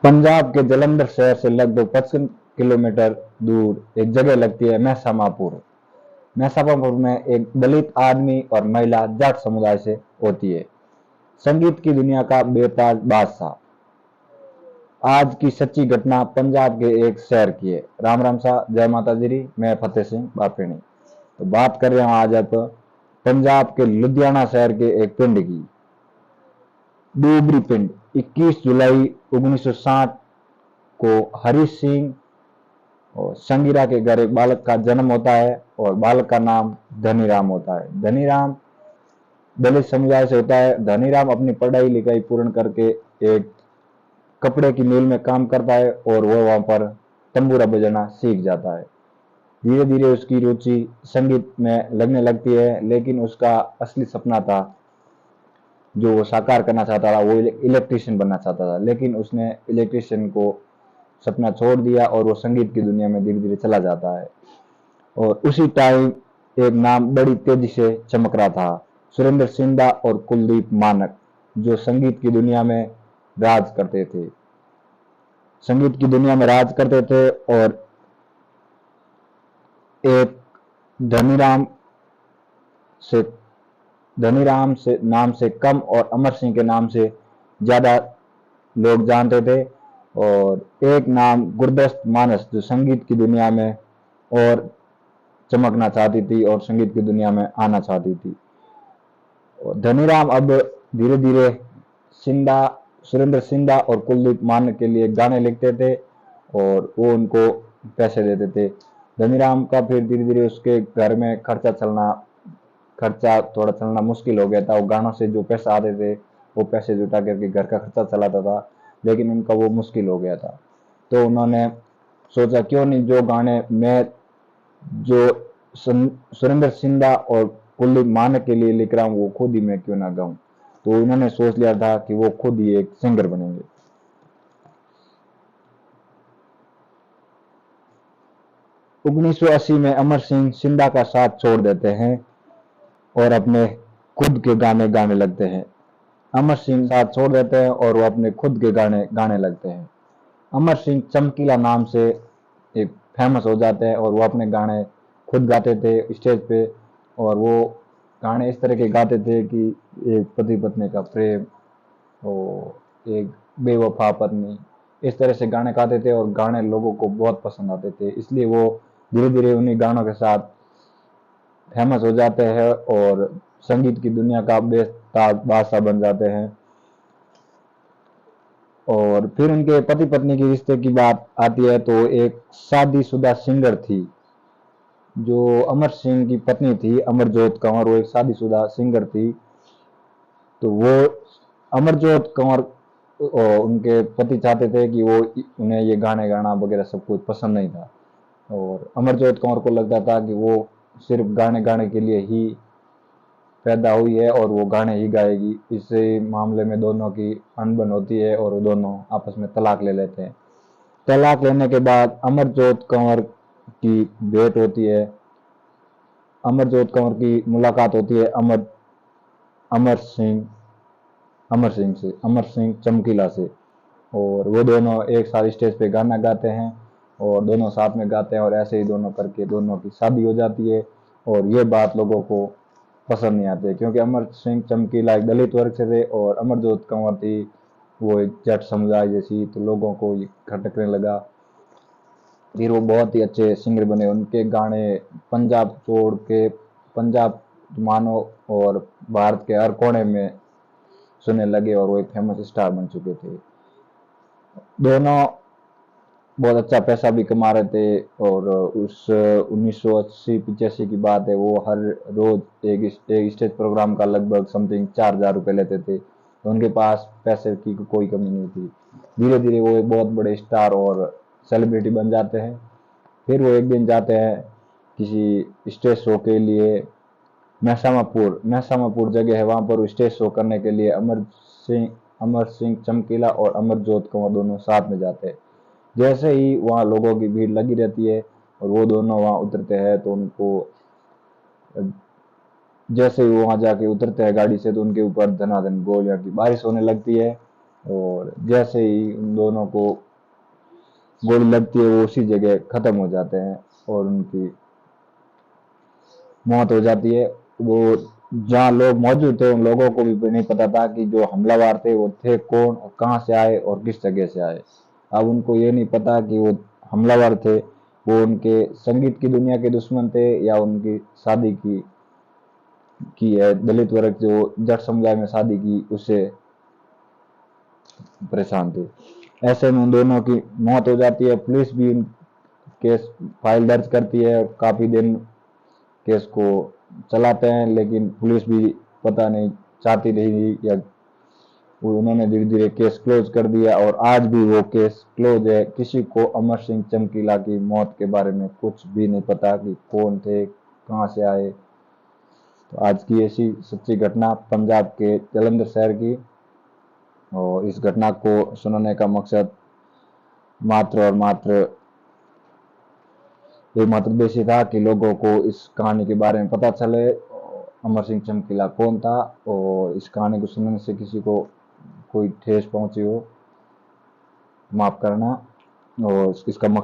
पंजाब के जलंधर शहर से लगभग 55 किलोमीटर दूर एक जगह लगती है महसामापुर। महसामापुर में एक दलित आदमी और महिला जाट समुदाय से होती है। संगीत की दुनिया का बेताज बादशाह। आज की सच्ची घटना पंजाब के एक शहर की है। राम राम सा, जय माता जी। मैं फतेह सिंह बापेणी। तो बात कर रहे हैं आज आप पंजाब के लुधियाना शहर के एक पिंड की, डूबरी पिंड। 21 जुलाई 1960 को हरी सिंह और संगीरा के घर एक बालक का जन्म होता है और बालक का नाम धनीराम होता है। धनीराम दलित समुदाय से होता है। धनीराम अपनी पढ़ाई लिखाई पूर्ण करके एक कपड़े की मिल में काम करता है और वो वहां पर तंबूरा बजाना सीख जाता है। धीरे धीरे उसकी रुचि संगीत में लगने लगती है, लेकिन उसका असली सपना था, जो वो साकार करना चाहता था, वो इलेक्ट्रिशियन बनना चाहता था। लेकिन उसने इलेक्ट्रिशियन को सपना छोड़ दिया और वो संगीत की दुनिया में धीरे धीरे चला जाता है। और उसी टाइम एक नाम बड़ी तेजी से चमक रहा था, सुरेंद्र सिंधा और कुलदीप मानक, जो संगीत की दुनिया में राज करते थे। संगीत की दुनिया में राज करते थे और एक धनीराम से नाम से कम और अमर सिंह के नाम से ज्यादा लोग जानते थे। और एक नाम गुरदस्त मानस, जो संगीत की दुनिया में और चमकना चाहती थी और संगीत की दुनिया में आना चाहती थी। और धनीराम अब धीरे धीरे सुरेंद्र सिंधा और कुलदीप मानक के लिए गाने लिखते थे और वो उनको पैसे देते थे। धनीराम का फिर धीरे धीरे उसके घर में खर्चा थोड़ा चलना मुश्किल हो गया था। वो गानों से जो पैसा आते थे वो पैसे जुटा करके घर का खर्चा चलाता था, लेकिन उनका वो मुश्किल हो गया था। तो उन्होंने सोचा, क्यों नहीं जो गाने मैं जो सुरेंद्र सिंधा और कुलदीप मानक के लिए लिख रहा हूँ वो खुद ही मैं क्यों ना गाऊं। तो उन्होंने सोच लिया था कि वो खुद ही एक सिंगर बनेंगे। 1980 में अमर सिंह सिंधा का साथ छोड़ देते हैं और अपने खुद के गाने गाने लगते हैं। अमर सिंह साथ छोड़ देते हैं और वो अपने खुद के गाने गाने लगते हैं। अमर सिंह चमकीला नाम से एक फेमस हो जाते हैं और वो अपने गाने खुद गाते थे स्टेज पे। और वो गाने इस तरह के गाते थे कि एक पति पत्नी का प्रेम और एक बेवफा पत्नी, इस तरह से गाने गाते थे और गाने लोगों को बहुत पसंद आते थे। इसलिए वो धीरे धीरे उन्हीं गानों के साथ फेमस हो जाते हैं और संगीत की दुनिया का बेताज बादशाह बन जाते हैं। और फिर उनके पति पत्नी के रिश्ते की बात आती है तो एक शादीशुदा सिंगर थी, जो अमर सिंह की पत्नी थी अमरजोत कंवर, वो एक शादीशुदा सिंगर थी। तो वो अमरजोत कंवर उनके पति चाहते थे कि वो उन्हें ये गाने गाना वगैरह सब कुछ पसंद नहीं था। और अमरजोत कंवर को लगता था कि वो सिर्फ गाने गाने के लिए ही पैदा हुई है और वो गाने ही गाएगी। इस मामले में दोनों की अनबन होती है और वो दोनों आपस में तलाक ले लेते हैं। तलाक लेने के बाद अमरजोत कंवर की भेंट होती है, अमरजोत कंवर की मुलाकात होती है अमर सिंह चमकीला से। और वो दोनों एक साथ स्टेज पे गाना गाते हैं और दोनों साथ में गाते हैं और ऐसे ही दोनों करके दोनों की शादी हो जाती है। और ये बात लोगों को पसंद नहीं आती है, क्योंकि अमर सिंह चमकीला एक दलित वर्ग से थे और अमरजोत कंवर थी वो एक जट समुदाय जैसी। तो लोगों को ये खटकने लगा। फिर वो बहुत ही अच्छे सिंगर बने। उनके गाने पंजाब मानो और भारत के हर कोने में सुनने लगे और वो एक फेमस स्टार बन चुके थे। दोनों बहुत अच्छा पैसा भी कमा रहे थे। और उस 1980-85 की बात है, वो हर रोज एक स्टेज प्रोग्राम का लगभग समथिंग 4,000 रुपये लेते थे। तो उनके पास पैसे की कोई कमी नहीं थी। धीरे धीरे वो एक बहुत बड़े स्टार और सेलिब्रिटी बन जाते हैं। फिर वो एक दिन जाते हैं किसी स्टेज शो के लिए, महसामापुर जगह है, वहां पर स्टेज शो करने के लिए अमर सिंह चमकीला और अमरजोत कंवर दोनों साथ में जाते हैं। जैसे ही वहाँ लोगों की भीड़ लगी रहती है और वो दोनों वहाँ उतरते हैं तो उनको जैसे ही वो वहाँ जाके उतरते हैं गाड़ी से तो उनके ऊपर धनाधन गोलियां की बारिश होने लगती है। और जैसे ही उन दोनों को गोली लगती है वो उसी जगह खत्म हो जाते हैं और उनकी मौत हो जाती है। वो जहाँ लोग मौजूद थे उन लोगों को भी नहीं पता था कि जो हमलावर थे वो थे कौन और कहाँ से आए और किस जगह से आए। अब उनको ये नहीं पता कि वो हमलावर थे, वो उनके संगीत की दुनिया के दुश्मन थे या उनकी शादी की है दलित वर्ग जो जट समुदाय में शादी की उससे परेशान थे। ऐसे में उन दोनों की मौत हो जाती है। पुलिस भी केस फाइल दर्ज करती है और काफी दिन केस को चलाते हैं, लेकिन पुलिस भी पता नहीं चाहती रही या उन्होंने धीरे धीरे केस क्लोज कर दिया और आज भी वो केस क्लोज है। किसी को अमर सिंह चमकीला की मौत के बारे में कुछ भी नहीं पता कि कौन थे, कहाँ से आए। तो आज की ऐसी सच्ची घटना पंजाब के जालंधर शहर की, और इस घटना को सुनाने का मकसद मात्र और मात्र एकमात्र उद्देश्य था कि लोगों को इस कहानी के बारे में पता चले अमर सिंह चमकीला कौन था, और इस कहानी को सुनने से किसी को कोई ठेस पहुंची हो माफ करना। और इसका